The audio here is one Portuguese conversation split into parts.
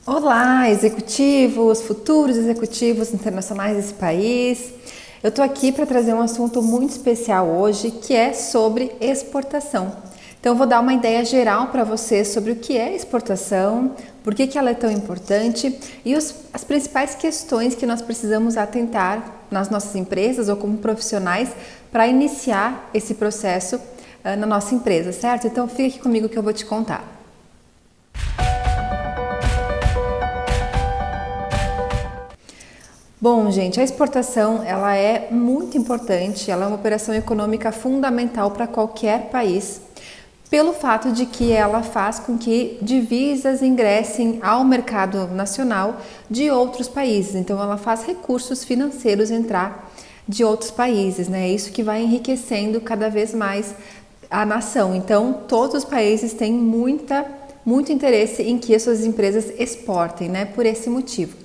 Olá, executivos, futuros executivos internacionais desse país. Eu estou aqui para trazer um assunto muito especial hoje, que é sobre exportação. Então, eu vou dar uma ideia geral para vocês sobre o que é exportação, por que ela é tão importante e as principais questões que nós precisamos atentar nas nossas empresas ou como profissionais para iniciar esse processo na nossa empresa, certo? Então, fica aqui comigo que eu vou te contar. Bom, gente, a exportação ela é muito importante, ela é uma operação econômica fundamental para qualquer país, pelo fato de que ela faz com que divisas ingressem ao mercado nacional de outros países. Então, ela faz recursos financeiros entrar de outros países, né? É isso que vai enriquecendo cada vez mais a nação. Então, todos os países têm muito interesse em que as suas empresas exportem, né? Por esse motivo.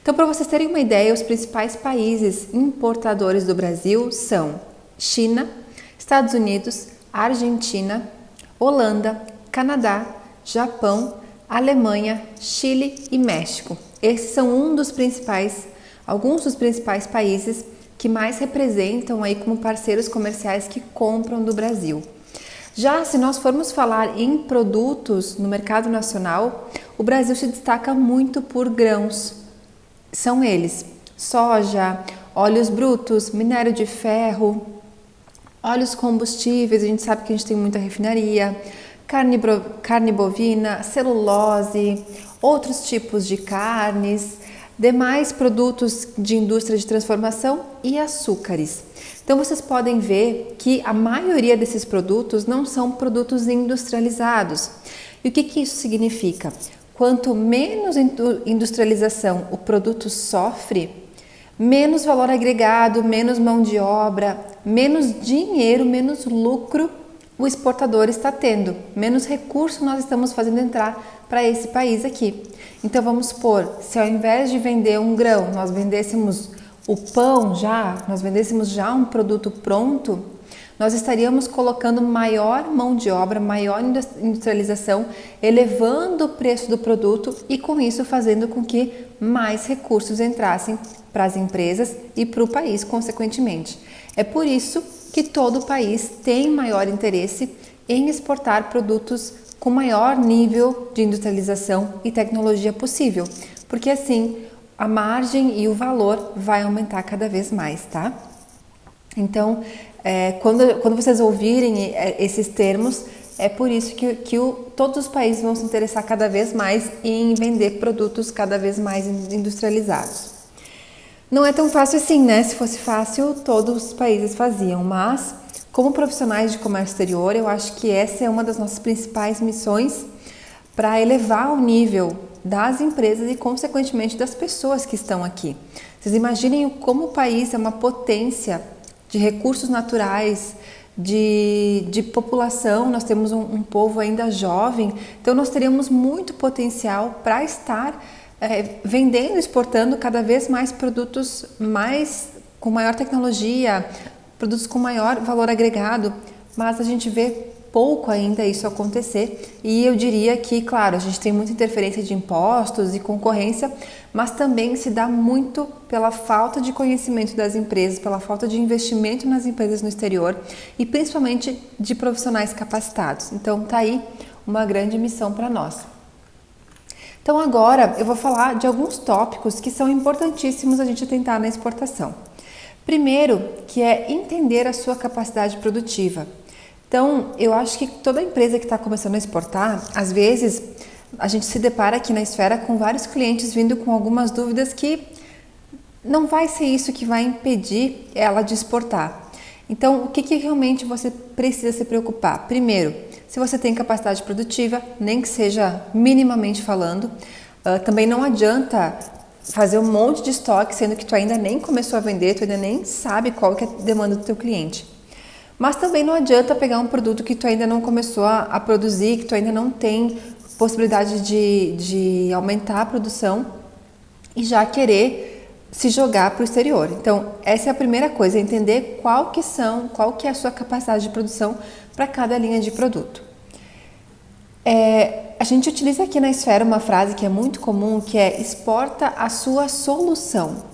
Então, para vocês terem uma ideia, os principais países importadores do Brasil são China, Estados Unidos, Argentina, Holanda, Canadá, Japão, Alemanha, Chile e México. Esses são alguns dos principais países que mais representam aí como parceiros comerciais que compram do Brasil. Já se nós formos falar em produtos no mercado nacional, o Brasil se destaca muito por grãos. São eles: soja, óleos brutos, minério de ferro, óleos combustíveis, a gente sabe que a gente tem muita refinaria, carne bovina, celulose, outros tipos de carnes, demais produtos de indústria de transformação e açúcares. Então vocês podem ver que a maioria desses produtos não são produtos industrializados. E o que isso significa? Quanto menos industrialização o produto sofre, menos valor agregado, menos mão de obra, menos dinheiro, menos lucro o exportador está tendo, menos recurso nós estamos fazendo entrar para esse país aqui. Então vamos supor, se ao invés de vender um grão, nós vendêssemos o pão nós vendêssemos já um produto pronto, nós estaríamos colocando maior mão de obra, maior industrialização, elevando o preço do produto e com isso fazendo com que mais recursos entrassem para as empresas e para o país, consequentemente. É por isso que todo o país tem maior interesse em exportar produtos com maior nível de industrialização e tecnologia possível, porque assim a margem e o valor vai aumentar cada vez mais, tá? Então, quando vocês ouvirem esses termos, é por isso que todos os países vão se interessar cada vez mais em vender produtos cada vez mais industrializados. Não é tão fácil assim, né? Se fosse fácil, todos os países faziam, mas como profissionais de comércio exterior, eu acho que essa é uma das nossas principais missões para elevar o nível das empresas e, consequentemente, das pessoas que estão aqui. Vocês imaginem como o país é uma potência de recursos naturais, de população, nós temos um povo ainda jovem, então nós teríamos muito potencial para estar vendendo, exportando cada vez mais produtos com maior tecnologia, produtos com maior valor agregado, mas a gente vê pouco ainda isso acontecer e eu diria que, claro, a gente tem muita interferência de impostos e concorrência, mas também se dá muito pela falta de conhecimento das empresas, pela falta de investimento nas empresas no exterior e principalmente de profissionais capacitados. Então tá aí uma grande missão para nós. Então agora eu vou falar de alguns tópicos que são importantíssimos a gente atentar na exportação. Primeiro, que é entender a sua capacidade produtiva. Então, eu acho que toda empresa que está começando a exportar, às vezes a gente se depara aqui na Esfera com vários clientes vindo com algumas dúvidas que não vai ser isso que vai impedir ela de exportar. Então, o que realmente você precisa se preocupar? Primeiro, se você tem capacidade produtiva, nem que seja minimamente falando, também não adianta fazer um monte de estoque, sendo que tu ainda nem começou a vender, tu ainda nem sabe qual que é a demanda do teu cliente. Mas também não adianta pegar um produto que tu ainda não começou a produzir, que tu ainda não tem possibilidade de aumentar a produção e já querer se jogar para o exterior. Então, essa é a primeira coisa, entender qual que é a sua capacidade de produção para cada linha de produto. A gente utiliza aqui na Esfera uma frase que é muito comum, que é exporta a sua solução.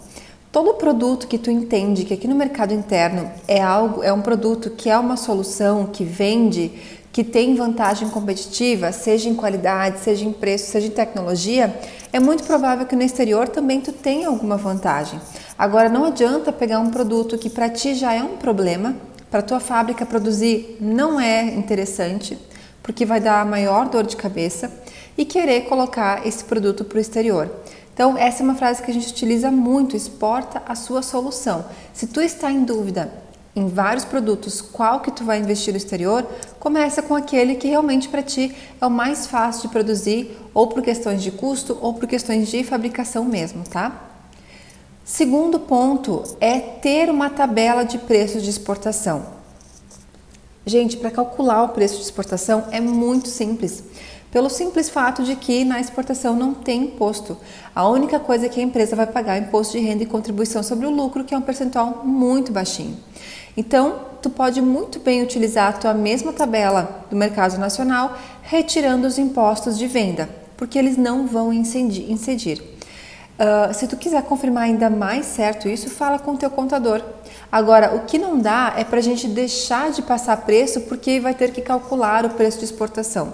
Todo produto que tu entende que aqui no mercado interno é um produto que é uma solução, que vende, que tem vantagem competitiva, seja em qualidade, seja em preço, seja em tecnologia, é muito provável que no exterior também tu tenha alguma vantagem. Agora, não adianta pegar um produto que para ti já é um problema, para tua fábrica produzir não é interessante, porque vai dar maior dor de cabeça, e querer colocar esse produto para o exterior. Então, essa é uma frase que a gente utiliza muito, exporta a sua solução. Se tu está em dúvida em vários produtos, qual que tu vai investir no exterior, começa com aquele que realmente para ti é o mais fácil de produzir, ou por questões de custo, ou por questões de fabricação mesmo, tá? Segundo ponto é ter uma tabela de preços de exportação. Gente, para calcular o preço de exportação é muito simples, pelo simples fato de que na exportação não tem imposto. A única coisa que a empresa vai pagar é imposto de renda e contribuição sobre o lucro, que é um percentual muito baixinho. Então, tu pode muito bem utilizar a tua mesma tabela do mercado nacional, retirando os impostos de venda, porque eles não vão incidir. Se tu quiser confirmar ainda mais certo isso, fala com o teu contador. Agora, o que não dá é para a gente deixar de passar preço porque vai ter que calcular o preço de exportação.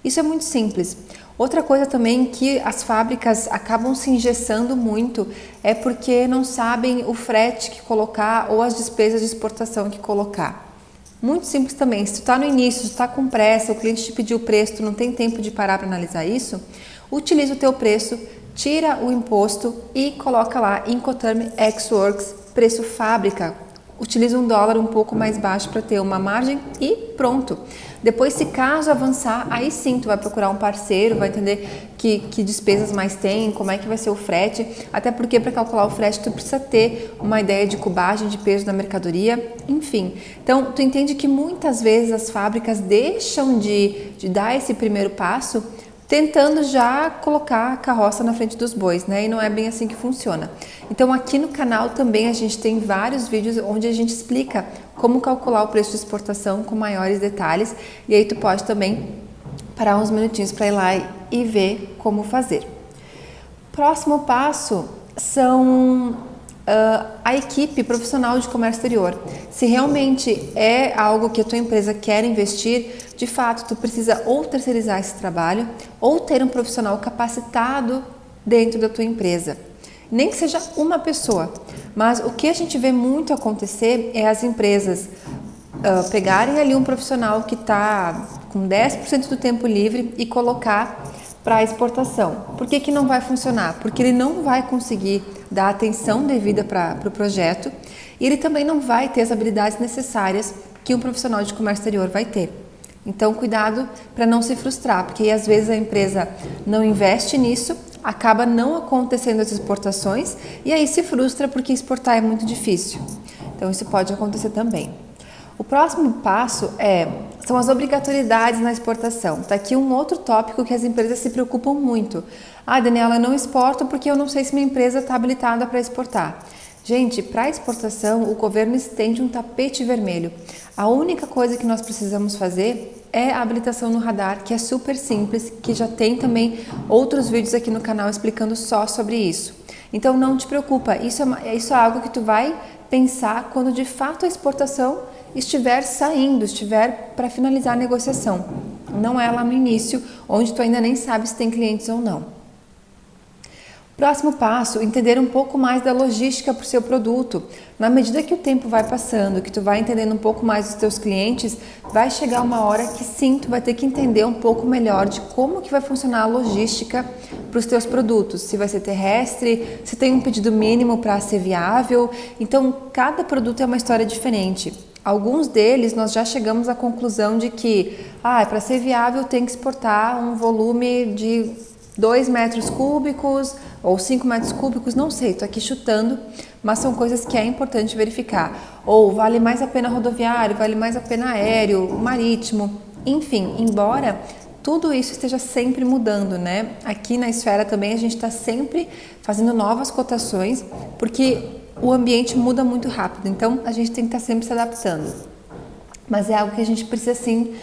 Isso é muito simples. Outra coisa também que as fábricas acabam se engessando muito é porque não sabem o frete que colocar ou as despesas de exportação que colocar. Muito simples também, se tu está no início, se tu está com pressa, o cliente te pediu o preço, tu não tem tempo de parar para analisar isso, utiliza o teu preço, tira o imposto e coloca lá Incoterm Ex-Works, preço fábrica. Utiliza $1 um pouco mais baixo para ter uma margem e pronto. Depois, se caso avançar, aí sim tu vai procurar um parceiro, vai entender que despesas mais tem, como é que vai ser o frete, até porque para calcular o frete tu precisa ter uma ideia de cubagem, de peso da mercadoria, enfim. Então, tu entende que muitas vezes as fábricas deixam de dar esse primeiro passo tentando já colocar a carroça na frente dos bois, né? E não é bem assim que funciona. Então aqui no canal também a gente tem vários vídeos onde a gente explica como calcular o preço de exportação com maiores detalhes, e aí tu pode também parar uns minutinhos para ir lá e ver como fazer. Próximo passo são a equipe profissional de comércio exterior. Se realmente é algo que a tua empresa quer investir, de fato, tu precisa ou terceirizar esse trabalho ou ter um profissional capacitado dentro da tua empresa. Nem que seja uma pessoa, mas o que a gente vê muito acontecer é as empresas pegarem ali um profissional que está com 10% do tempo livre e colocar para a exportação. Por que que não vai funcionar? Porque ele não vai conseguir dar atenção devida para o projeto e ele também não vai ter as habilidades necessárias que um profissional de comércio exterior vai ter. Então, cuidado para não se frustrar, porque às vezes a empresa não investe nisso, acaba não acontecendo as exportações e aí se frustra porque exportar é muito difícil. Então, isso pode acontecer também. O próximo passo são as obrigatoriedades na exportação. Está aqui um outro tópico que as empresas se preocupam muito. Ah, Daniela, eu não exporto porque eu não sei se minha empresa está habilitada para exportar. Gente, para exportação, o governo estende um tapete vermelho. A única coisa que nós precisamos fazer é a habilitação no radar, que é super simples, que já tem também outros vídeos aqui no canal explicando só sobre isso. Então, não te preocupa, isso é algo que tu vai pensar quando de fato a exportação estiver saindo, estiver para finalizar a negociação. Não é lá no início, onde tu ainda nem sabe se tem clientes ou não. Próximo passo, entender um pouco mais da logística para o seu produto. Na medida que o tempo vai passando, que tu vai entendendo um pouco mais dos teus clientes, vai chegar uma hora que sim, tu vai ter que entender um pouco melhor de como que vai funcionar a logística para os teus produtos. Se vai ser terrestre, se tem um pedido mínimo para ser viável. Então, cada produto é uma história diferente. Alguns deles nós já chegamos à conclusão de que para ser viável tem que exportar um volume de 2 metros cúbicos ou 5 metros cúbicos, não sei, estou aqui chutando, mas são coisas que é importante verificar. Ou vale mais a pena rodoviário, vale mais a pena aéreo, marítimo, enfim, embora tudo isso esteja sempre mudando, né? Aqui na Esfera também a gente está sempre fazendo novas cotações, porque o ambiente muda muito rápido, então a gente tem que estar sempre se adaptando. Mas é algo que a gente precisa sim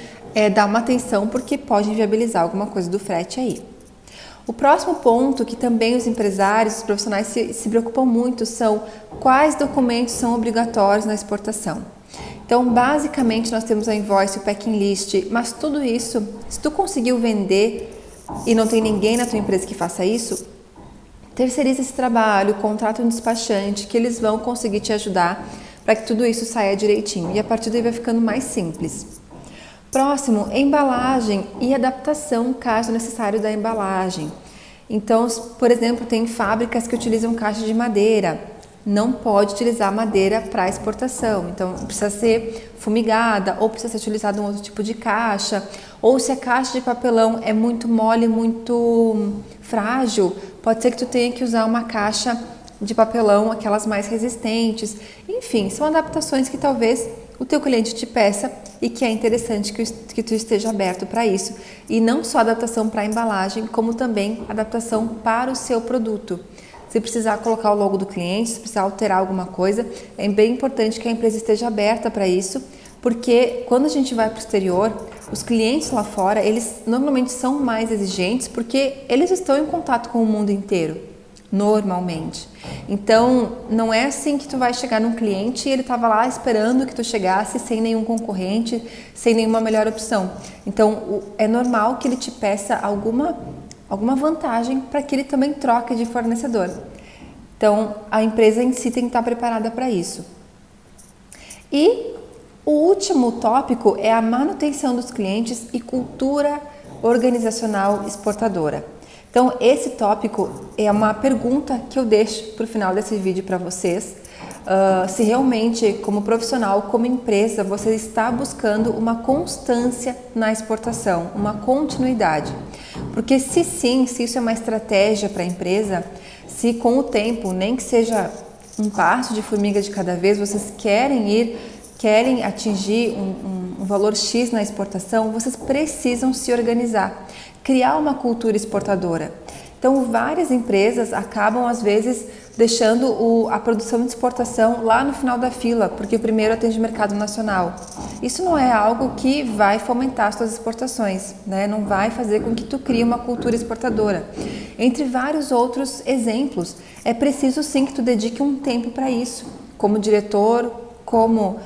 dar uma atenção porque pode inviabilizar alguma coisa do frete aí. O próximo ponto que também os empresários, os profissionais se preocupam muito são quais documentos são obrigatórios na exportação. Então, basicamente, nós temos a invoice, o packing list, mas tudo isso, se tu conseguiu vender e não tem ninguém na tua empresa que faça isso, terceiriza esse trabalho, contrata um despachante que eles vão conseguir te ajudar para que tudo isso saia direitinho e a partir daí vai ficando mais simples. Próximo, embalagem e adaptação, caso necessário, da embalagem. Então, por exemplo, tem fábricas que utilizam caixa de madeira. Não pode utilizar madeira para exportação. Então, precisa ser fumigada ou precisa ser utilizado um outro tipo de caixa. Ou se a caixa de papelão é muito mole, muito frágil, pode ser que tu tenha que usar uma caixa de papelão, aquelas mais resistentes. Enfim, são adaptações que talvez o teu cliente te peça e que é interessante que tu esteja aberto para isso. E não só adaptação para a embalagem, como também adaptação para o seu produto. Se precisar colocar o logo do cliente, se precisar alterar alguma coisa, é bem importante que a empresa esteja aberta para isso, porque quando a gente vai para o exterior, os clientes lá fora, eles normalmente são mais exigentes porque eles estão em contato com o mundo inteiro, normalmente. Então, não é assim que tu vai chegar num cliente e ele estava lá esperando que tu chegasse sem nenhum concorrente, sem nenhuma melhor opção. Então, é normal que ele te peça alguma vantagem para que ele também troque de fornecedor. Então, a empresa em si tem que estar preparada para isso. E o último tópico é a manutenção dos clientes e cultura organizacional exportadora. Então, esse tópico é uma pergunta que eu deixo para o final desse vídeo para vocês. Se realmente, como profissional, como empresa, você está buscando uma constância na exportação, uma continuidade. Porque se sim, se isso é uma estratégia para a empresa, se com o tempo, nem que seja um passo de formiga de cada vez, vocês querem atingir um valor X na exportação, vocês precisam se organizar, criar uma cultura exportadora. Então, várias empresas acabam, às vezes, deixando a produção de exportação lá no final da fila, porque primeiro atende o mercado nacional. Isso não é algo que vai fomentar as suas exportações, né? Não vai fazer com que tu crie uma cultura exportadora. Entre vários outros exemplos, é preciso sim que tu dedique um tempo para isso, como diretor, como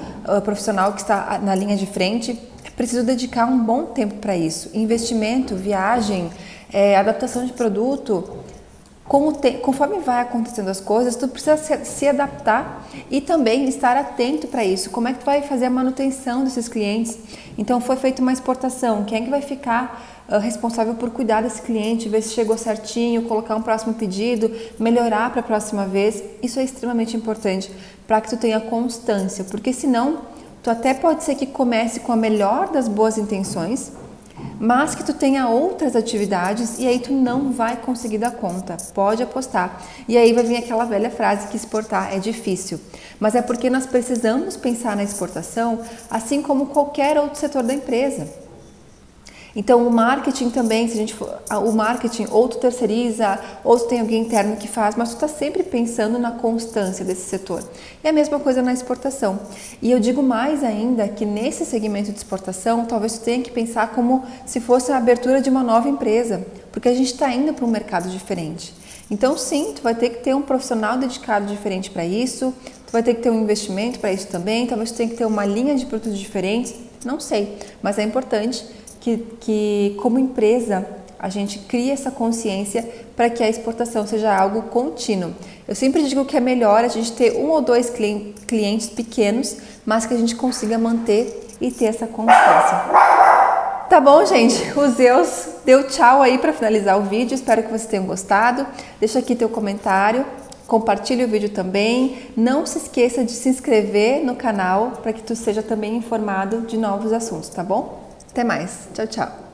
profissional que está na linha de frente, é preciso dedicar um bom tempo para isso. Investimento, viagem, adaptação de produto, conforme vai acontecendo as coisas, tu precisa se adaptar e também estar atento para isso. Como é que tu vai fazer a manutenção desses clientes? Então, foi feita uma exportação, quem é que vai ficar responsável por cuidar desse cliente, ver se chegou certinho, colocar um próximo pedido, melhorar para a próxima vez? Isso é extremamente importante para que tu tenha constância, porque senão tu até pode ser que comece com a melhor das boas intenções, mas que tu tenha outras atividades e aí tu não vai conseguir dar conta, pode apostar. E aí vai vir aquela velha frase que exportar é difícil, mas é porque nós precisamos pensar na exportação assim como qualquer outro setor da empresa. Então, o marketing também, se a gente for, o marketing ou tu terceiriza, ou tu tem alguém interno que faz, mas tu está sempre pensando na constância desse setor. E a mesma coisa na exportação. E eu digo mais ainda que nesse segmento de exportação, talvez tu tenha que pensar como se fosse a abertura de uma nova empresa, porque a gente está indo para um mercado diferente. Então, sim, tu vai ter que ter um profissional dedicado diferente para isso, tu vai ter que ter um investimento para isso também, talvez tu tenha que ter uma linha de produtos diferentes, não sei, mas é importante que como empresa a gente crie essa consciência para que a exportação seja algo contínuo. Eu sempre digo que é melhor a gente ter um ou dois clientes pequenos, mas que a gente consiga manter e ter essa constância. Tá bom, gente? O Zeus deu tchau aí para finalizar o vídeo, espero que vocês tenham gostado. Deixa aqui teu comentário, compartilhe o vídeo também. Não se esqueça de se inscrever no canal para que tu seja também informado de novos assuntos, tá bom? Até mais. Tchau, tchau.